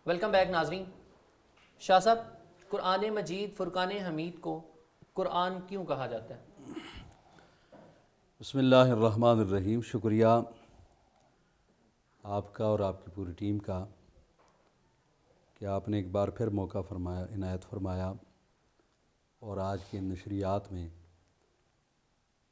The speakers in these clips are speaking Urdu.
ویلکم بیک ناظرین۔ شاہ صاحب، قرآن مجید فرقان حمید کو قرآن کیوں کہا جاتا ہے؟ بسم اللہ الرحمن الرحیم۔ شکریہ آپ کا اور آپ کی پوری ٹیم کا کہ آپ نے ایک بار پھر موقع فرمایا، عنایت فرمایا، اور آج کے نشریات میں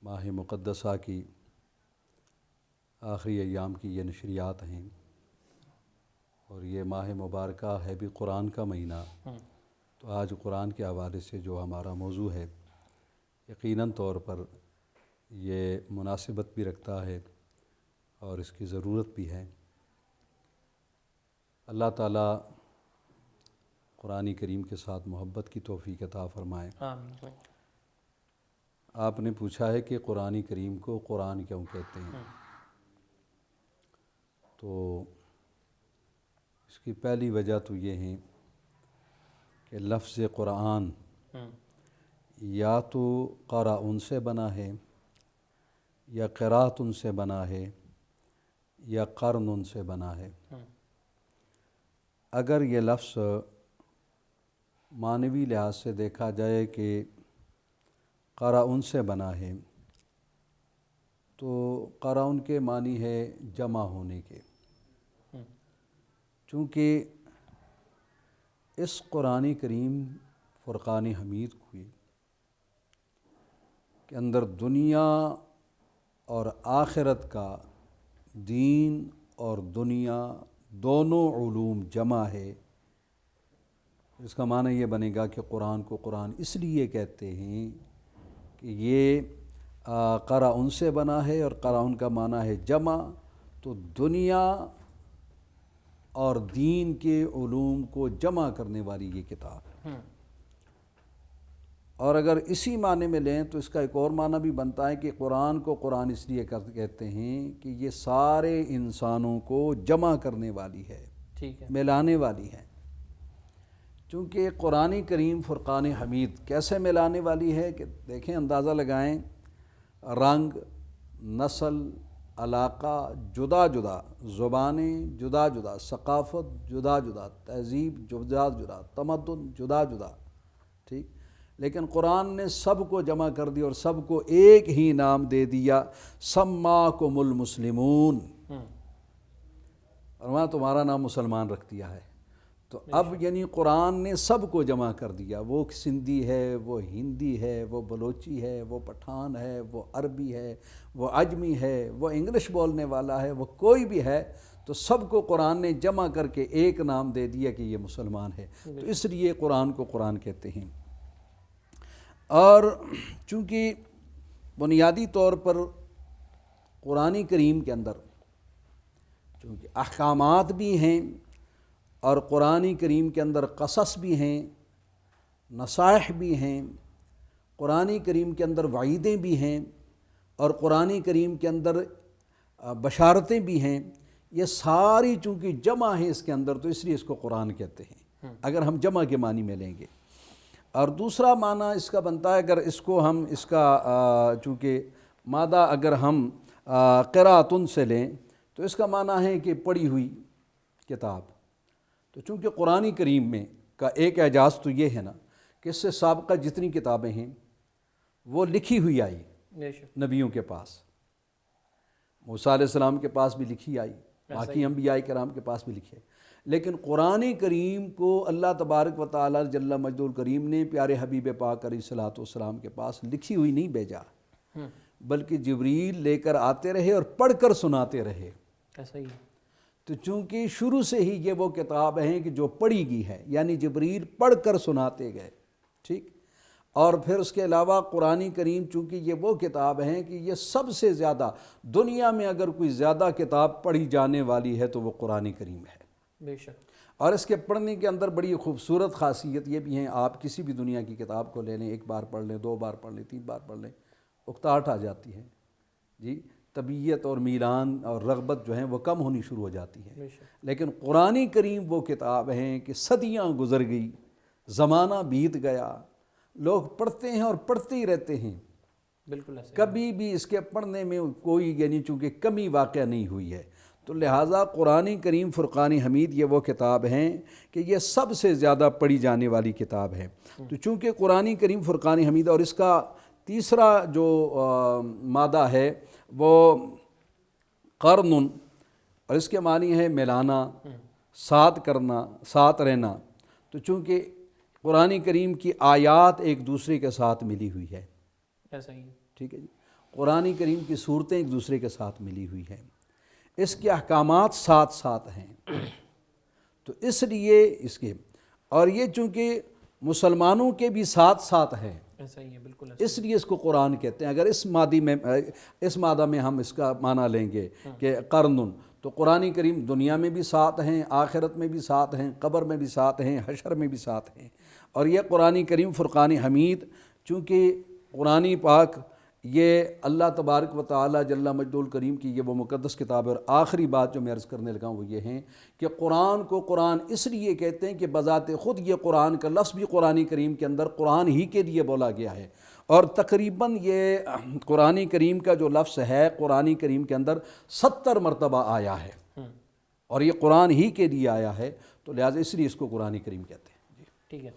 ماہ مقدسہ کی آخری ایام کی یہ نشریات ہیں، اور یہ ماہ مبارکہ ہے بھی قرآن کا مہینہ، تو آج قرآن کے حوالے سے جو ہمارا موضوع ہے یقیناً طور پر یہ مناسبت بھی رکھتا ہے اور اس کی ضرورت بھی ہے۔ اللہ تعالیٰ قرآن کریم کے ساتھ محبت کی توفیق عطا فرمائے۔ آمین۔ آپ نے پوچھا ہے کہ قرآن کریم کو قرآن کیوں کہتے ہیں، تو اس کی پہلی وجہ تو یہ ہے کہ لفظ قرآن یا تو قرأ سے بنا ہے، یا قرأت سے بنا ہے، یا قرن سے بنا ہے۔ اگر یہ لفظ معنوی لحاظ سے دیکھا جائے کہ قرأ سے بنا ہے، تو قرأ کے معنی ہے جمع ہونے کے، چونکہ اس قرآن کریم فرقان حمید کے اندر دنیا اور آخرت کا، دین اور دنیا دونوں علوم جمع ہے۔ اس کا معنی یہ بنے گا کہ قرآن کو قرآن اس لیے کہتے ہیں کہ یہ قرأ سے بنا ہے، اور قرأ کا معنی ہے جمع، تو دنیا اور دین کے علوم کو جمع کرنے والی یہ کتاب ہے۔ اور اگر اسی معنی میں لیں تو اس کا ایک اور معنی بھی بنتا ہے کہ قرآن کو قرآن اس لیے کہتے ہیں کہ یہ سارے انسانوں کو جمع کرنے والی ہے، ملانے والی ہے۔ چونکہ قرآن کریم فرقان حمید کیسے ملانے والی ہے کہ دیکھیں، اندازہ لگائیں، رنگ، نسل، علاقہ جدا جدا، زبانیں جدا جدا، ثقافت جدا جدا، تہذیب جدا جدا، تمدن جدا جدا، ٹھیک، لیکن قرآن نے سب کو جمع کر دیا اور سب کو ایک ہی نام دے دیا، سماکم المسلمون، اور وہاں تمہارا نام مسلمان رکھ دیا ہے۔ تو اب یعنی قرآن نے سب کو جمع کر دیا، وہ سندھی ہے، وہ ہندی ہے، وہ بلوچی ہے، وہ پٹھان ہے، وہ عربی ہے، وہ عجمی ہے، وہ انگلش بولنے والا ہے، وہ کوئی بھی ہے، تو سب کو قرآن نے جمع کر کے ایک نام دے دیا کہ یہ مسلمان ہے۔ تو اس لیے قرآن کو قرآن کہتے ہیں۔ اور چونکہ بنیادی طور پر قرآن کریم کے اندر چونکہ احکامات بھی ہیں، اور قرآن کریم کے اندر قصص بھی ہیں، نصائح بھی ہیں، قرآن کریم کے اندر وعیدیں بھی ہیں، اور قرآن کریم کے اندر بشارتیں بھی ہیں، یہ ساری چونکہ جمع ہیں اس کے اندر، تو اس لیے اس کو قرآن کہتے ہیں اگر ہم جمع کے معنی میں لیں گے۔ اور دوسرا معنی اس کا بنتا ہے، اگر اس کو ہم اس کا چونکہ مادہ اگر ہم قرأتن سے لیں تو اس کا معنی ہے کہ پڑھی ہوئی کتاب۔ تو چونکہ قرآن کریم میں کا ایک اعجاز تو یہ ہے نا کہ اس سے سابقہ جتنی کتابیں ہیں وہ لکھی ہوئی آئی نبیوں کے پاس، موسیٰ علیہ السلام کے پاس بھی لکھی آئی، باقی انبیاء کرام کے پاس بھی لکھی آئی، لیکن قرآن کریم کو اللہ تبارک و تعالی جل مجدہ الکریم نے پیارے حبیب پاک علیہ الصلوۃ والسلام کے پاس لکھی ہوئی نہیں بھیجا، بلکہ جبریل لے کر آتے رہے اور پڑھ کر سناتے رہے۔ ایسا ہی۔ تو چونکہ شروع سے ہی یہ وہ کتاب ہیں کہ جو پڑھی گئی ہے، یعنی جبریل پڑھ کر سناتے گئے، ٹھیک، اور پھر اس کے علاوہ قرآن کریم چونکہ یہ وہ کتاب ہیں کہ یہ سب سے زیادہ دنیا میں اگر کوئی زیادہ کتاب پڑھی جانے والی ہے تو وہ قرآن کریم ہے، بے شک۔ اور اس کے پڑھنے کے اندر بڑی خوبصورت خاصیت یہ بھی ہیں، آپ کسی بھی دنیا کی کتاب کو لے لیں، ایک بار پڑھ لیں، دو بار پڑھ لیں، تین بار پڑھ لیں، اکتاہٹ آ جاتی ہے جی، طبیعت اور میلان اور رغبت جو ہیں وہ کم ہونی شروع ہو جاتی ہے۔ لیکن قرآن کریم وہ کتاب ہیں کہ صدیاں گزر گئی، زمانہ بیت گیا، لوگ پڑھتے ہیں اور پڑھتے ہی رہتے ہیں، بالکل ایسا، کبھی بھی اس کے پڑھنے میں کوئی یعنی چونکہ کمی واقع نہیں ہوئی ہے۔ تو لہٰذا قرآن کریم فرقان حمید یہ وہ کتاب ہیں کہ یہ سب سے زیادہ پڑھی جانے والی کتاب ہے۔ تو چونکہ قرآن کریم فرقان حمید، اور اس کا تیسرا جو مادہ ہے وہ قرن، اور اس کے معنی ہے ملانا، ساتھ کرنا، ساتھ رہنا۔ تو چونکہ قرآن کریم کی آیات ایک دوسرے کے ساتھ ملی ہوئی ہے، ایسا ہی ٹھیک ہے جی، قرآن کریم کی صورتیں ایک دوسرے کے ساتھ ملی ہوئی ہیں، اس کے احکامات ساتھ ساتھ ہیں، تو اس لیے اس کے، اور یہ چونکہ مسلمانوں کے بھی ساتھ ساتھ ہے، ایسا ہی ہے، بالکل اس لیے اس کو قرآن کہتے ہیں۔ اگر اس مادہ میں ہم اس کا معنی لیں گے کہ قرن، تو قرآن کریم دنیا میں بھی ساتھ ہیں، آخرت میں بھی ساتھ ہیں، قبر میں بھی ساتھ ہیں، حشر میں بھی ساتھ ہیں۔ اور یہ قرآن کریم فرقان حمید، چونکہ قرآن پاک یہ اللہ تبارک و تعالی جل مجدہ الکریم کی یہ وہ مقدس کتاب ہے۔ اور آخری بات جو میں عرض کرنے لگا ہوں وہ یہ ہے کہ قرآن کو قرآن اس لیے کہتے ہیں کہ بذات خود یہ قرآن کا لفظ بھی قرآن کریم کے اندر قرآن ہی کے لیے بولا گیا ہے، اور تقریباً یہ قرآن کریم کا جو لفظ ہے قرآن کریم کے اندر 70 مرتبہ آیا ہے، اور یہ قرآن ہی کے لیے آیا ہے، تو لہٰذا اس لیے اس کو قرآن کریم کہتے ہیں۔ جی ٹھیک ہے،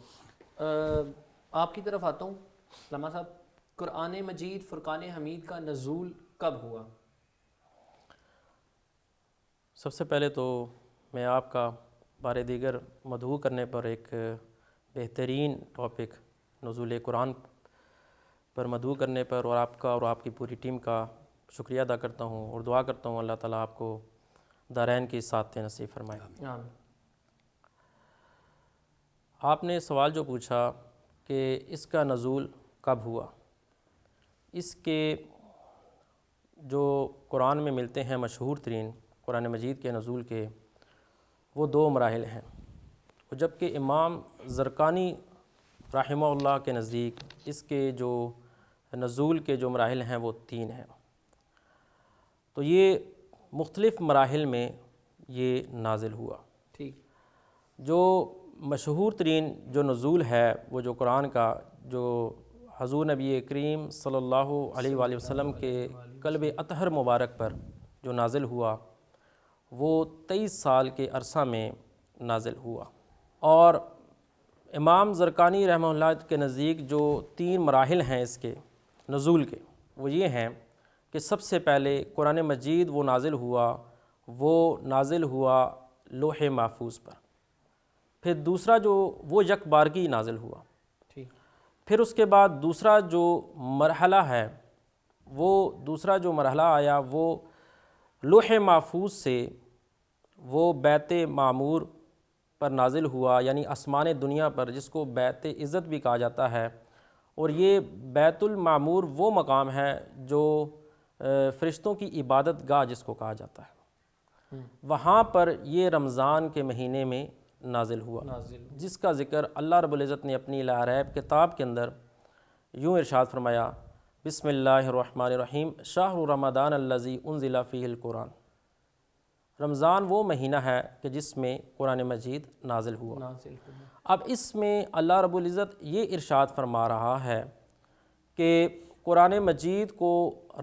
آپ کی طرف آتا ہوں علامہ صاحب، قرآن مجید فرقان حمید کا نزول کب ہوا؟ سب سے پہلے تو میں آپ کا بارے دیگر مدعو کرنے پر ایک بہترین ٹاپک نزول قرآن پر مدعو کرنے پر اور آپ کا اور آپ کی پوری ٹیم کا شکریہ ادا کرتا ہوں، اور دعا کرتا ہوں اللہ تعالیٰ آپ کو دارین کی سعادتیں نصیب فرمائے۔ آمین۔ آپ نے سوال جو پوچھا کہ اس کا نزول کب ہوا، اس کے جو قرآن میں ملتے ہیں مشہور ترین قرآن مجید کے نزول کے، وہ 2 مراحل ہیں، جبکہ امام زرقانی رحمہ اللہ کے نزدیک اس کے جو نزول کے جو مراحل ہیں وہ 3 ہیں۔ تو یہ مختلف مراحل میں یہ نازل ہوا۔ ٹھیک، جو مشہور ترین جو نزول ہے وہ جو قرآن کا جو حضور نبی کریم صلی اللہ علیہ وآلہ وسلم کے قلب اطہر مبارک پر جو نازل ہوا، وہ 23 سال کے عرصہ میں نازل ہوا۔ اور امام زرقانی رحمہ اللہ کے نزدیک جو 3 مراحل ہیں اس کے نزول کے، وہ یہ ہیں کہ سب سے پہلے قرآن مجید وہ نازل ہوا لوح محفوظ پر، پھر دوسرا جو وہ یک بارگی نازل ہوا، ٹھیک، پھر اس کے بعد دوسرا جو مرحلہ ہے، وہ دوسرا جو مرحلہ آیا وہ لوح محفوظ سے وہ بیت معمور پر نازل ہوا، یعنی آسمان دنیا پر، جس کو بیت عزت بھی کہا جاتا ہے۔ اور یہ بیت المعمور وہ مقام ہے جو فرشتوں کی عبادت گاہ جس کو کہا جاتا ہے، وہاں پر یہ رمضان کے مہینے میں نازل ہوا، جس کا ذکر اللہ رب العزت نے اپنی لا ریب کتاب کے اندر یوں ارشاد فرمایا، بسم اللہ الرحمن الرحیم، شہر رمضان الذی انزل فیہ القرآن۔ رمضان وہ مہینہ ہے کہ جس میں قرآن مجید نازل ہوا۔ اب اس میں اللہ رب العزت یہ ارشاد فرما رہا ہے کہ قرآن مجید کو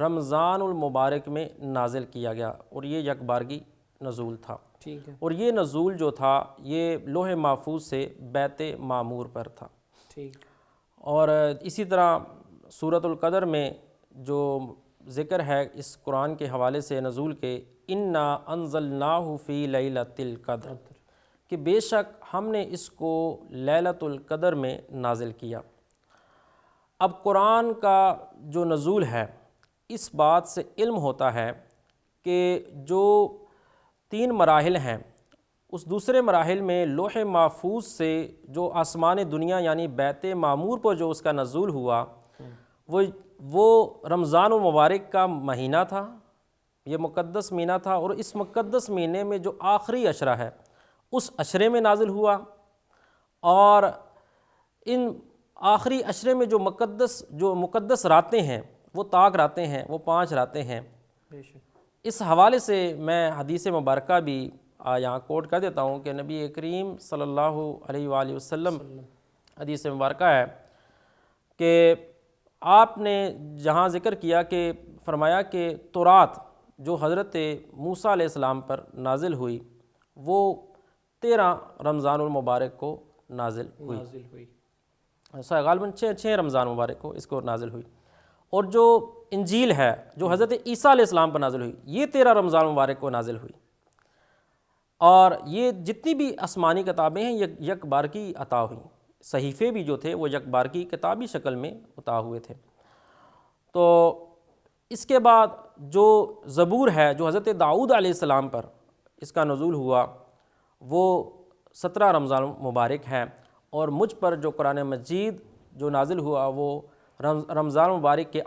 رمضان المبارک میں نازل کیا گیا، اور یہ یک بارگی نزول تھا، ٹھیک ہے، اور یہ نزول جو تھا یہ لوح محفوظ سے بیت معمور پر تھا۔ ٹھیک، اور اسی طرح سورۃ القدر میں جو ذکر ہے اس قرآن کے حوالے سے نزول کے، انا انزلناہ فی لیلۃ القدر، کہ بے شک ہم نے اس کو لیلۃ القدر میں نازل کیا۔ اب قرآن کا جو نزول ہے، اس بات سے علم ہوتا ہے کہ جو 3 مراحل ہیں، اس دوسرے مراحل میں لوح محفوظ سے جو آسمان دنیا یعنی بیت معمور پر جو اس کا نزول ہوا، وہ رمضان المبارک کا مہینہ تھا، یہ مقدس مہینہ تھا، اور اس مقدس مہینے میں جو آخری عشرہ ہے اس عشرے میں نازل ہوا۔ اور ان آخری عشرے میں جو مقدس راتیں ہیں، وہ طاق راتیں ہیں، وہ 5 راتیں ہیں۔ اس حوالے سے میں حدیث مبارکہ بھی یہاں کوٹ کر دیتا ہوں کہ نبی کریم صلی اللہ علیہ وآلہ وسلم حدیث مبارکہ ہے کہ آپ نے جہاں ذکر کیا کہ فرمایا کہ تورات جو حضرت موسیٰ علیہ السلام پر نازل ہوئی وہ 13 رمضان المبارک کو نازل ہوئی، غالباً 6 رمضان مبارک کو اس کو نازل ہوئی۔ اور جو انجیل ہے جو حضرت عیسیٰ علیہ السلام پر نازل ہوئی یہ 13 رمضان مبارک کو نازل ہوئی۔ اور یہ جتنی بھی آسمانی کتابیں ہیں یہ یک بار کی عطا ہوئیں، صحیفے بھی جو تھے وہ یک بار کی کتابی شکل میں عطا ہوئے تھے۔ تو اس کے بعد جو زبور ہے جو حضرت داؤد علیہ السلام پر اس کا نزول ہوا وہ 17 رمضان مبارک ہے، اور مجھ پر جو قرآن مجید جو نازل ہوا وہ رمضان مبارک کے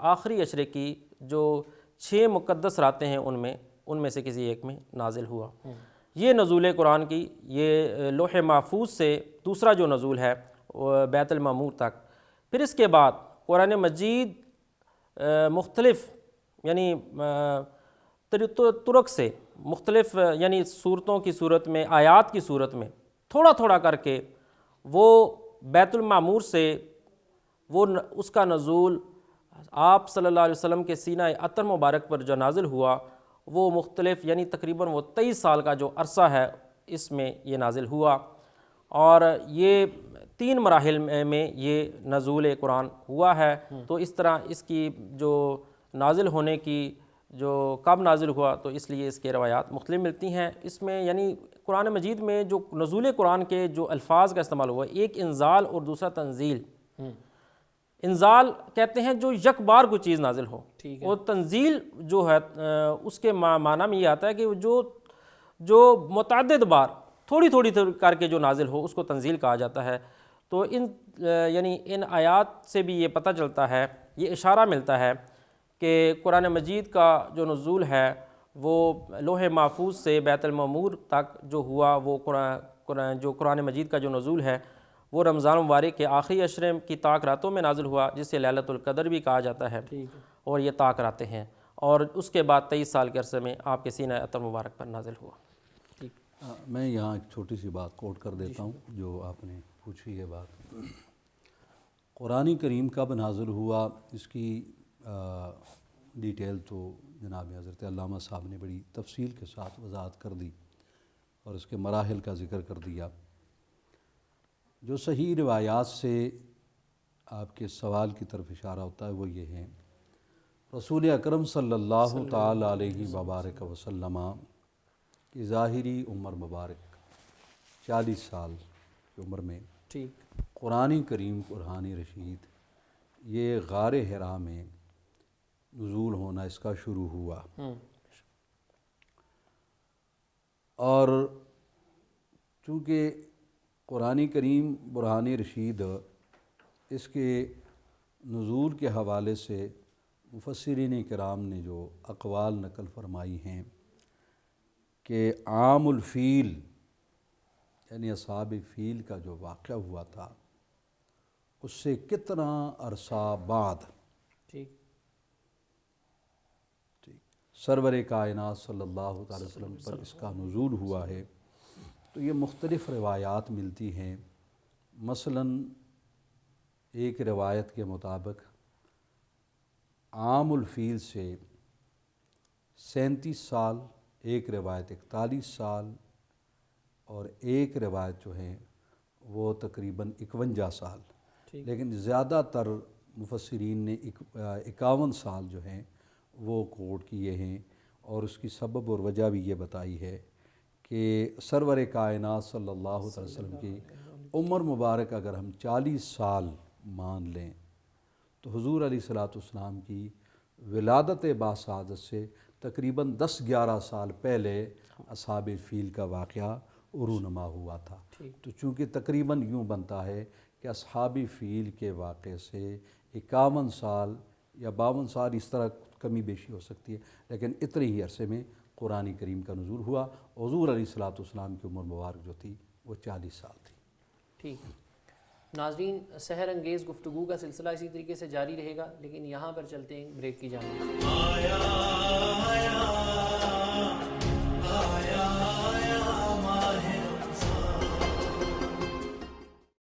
آخری عشرے کی جو 6 مقدس راتیں ہیں ان میں سے کسی ایک میں نازل ہوا۔ یہ نزول قرآن کی یہ لوح محفوظ سے دوسرا جو نزول ہے بیت المعمور تک۔ پھر اس کے بعد قرآن مجید مختلف یعنی طرق سے مختلف یعنی صورتوں کی صورت میں، آیات کی صورت میں تھوڑا تھوڑا کر کے وہ بیت المعمور سے وہ اس کا نزول آپ صلی اللہ علیہ وسلم کے سینہ عطر مبارک پر جو نازل ہوا وہ مختلف یعنی تقریباً وہ 23 سال کا جو عرصہ ہے اس میں یہ نازل ہوا، اور یہ 3 مراحل میں یہ نزول قرآن ہوا ہے۔ تو اس طرح اس کی جو نازل ہونے کی جو کب نازل ہوا تو اس لیے اس کے روایات مختلف ملتی ہیں۔ اس میں یعنی قرآن مجید میں جو نزول قرآن کے جو الفاظ کا استعمال ہوا، ایک انزال اور دوسرا تنزیل۔ انزال کہتے ہیں جو یک بار کوئی چیز نازل ہو، اور تنزیل جو ہے اس کے معنی میں یہ آتا ہے کہ جو متعدد بار تھوڑی تھوڑی کر کے جو نازل ہو اس کو تنزیل کہا جاتا ہے۔ تو یعنی ان آیات سے بھی یہ پتہ چلتا ہے، یہ اشارہ ملتا ہے کہ قرآن مجید کا جو نزول ہے وہ لوح محفوظ سے بیت المعمور تک جو ہوا وہ قرآن مجید کا جو نزول ہے وہ رمضان مبارک کے آخری عشرے کی طاق راتوں میں نازل ہوا، جسے لیلۃ القدر بھی کہا جاتا ہے، اور یہ طاق راتیں ہیں، اور اس کے بعد 23 سال کے عرصے میں آپ کے سینہ عطر مبارک پر نازل ہوا۔ میں یہاں ایک چھوٹی سی بات کوٹ کر دیتا ہوں جو آپ نے پوچھی ہے بات۔ قرآن کریم کب نازل ہوا اس کی ڈیٹیل تو جناب حضرت علامہ صاحب نے بڑی تفصیل کے ساتھ وضاحت کر دی اور اس کے مراحل کا ذکر کر دیا۔ جو صحیح روایات سے آپ کے سوال کی طرف اشارہ ہوتا ہے وہ یہ ہے، رسول اکرم صلی اللہ تعالی علیہ وبارک وسلم کی ظاہری عمر مبارک 40 سال کی عمر میں قرآن کریم قرآن رشید یہ غار حرا میں نزول ہونا اس کا شروع ہوا، اور چونکہ قرآن کریم برہان رشید اس کے نزول کے حوالے سے مفسرین کرام نے جو اقوال نقل فرمائی ہیں کہ عام الفیل یعنی اصحاب فیل کا جو واقعہ ہوا تھا اس سے کتنا عرصہ بعد سرور کائنات صلی اللہ علیہ وسلم پر اس کا نزول ہوا ہے، تو یہ مختلف روایات ملتی ہیں۔ مثلاً ایک روایت کے مطابق عام الفیل سے 37 سال، ایک روایت 41 سال، اور ایک روایت جو ہیں وہ تقریباً 51 سال، لیکن زیادہ تر مفسرین نے 51 سال جو ہیں وہ کوٹ کیے ہیں، اور اس کی سبب اور وجہ بھی یہ بتائی ہے کہ سرور کائنات صلی اللہ علیہ وسلم کی عمر مبارک اگر ہم 40 سال مان لیں تو حضور علیہ الصلوۃ والسلام کی ولادت باسعادت سے تقریباً 10-11 سال پہلے اصحاب فیل کا واقعہ رونما ہوا تھا۔ تو چونکہ تقریباً یوں بنتا ہے کہ اصحاب فیل کے واقعے سے 51 سال یا 52 سال، اس طرح کمی بیشی ہو سکتی ہے، لیکن اتنے ہی عرصے میں قرآن کریم کا نزول ہوا۔ حضور علیہ الصلوۃ والسلام کی عمر مبارک جو تھی وہ 40 سال تھی۔ ٹھیک ہے ناظرین، سحر انگیز گفتگو کا سلسلہ اسی طریقے سے جاری رہے گا، لیکن یہاں پر چلتے ہیں بریک کی جانب۔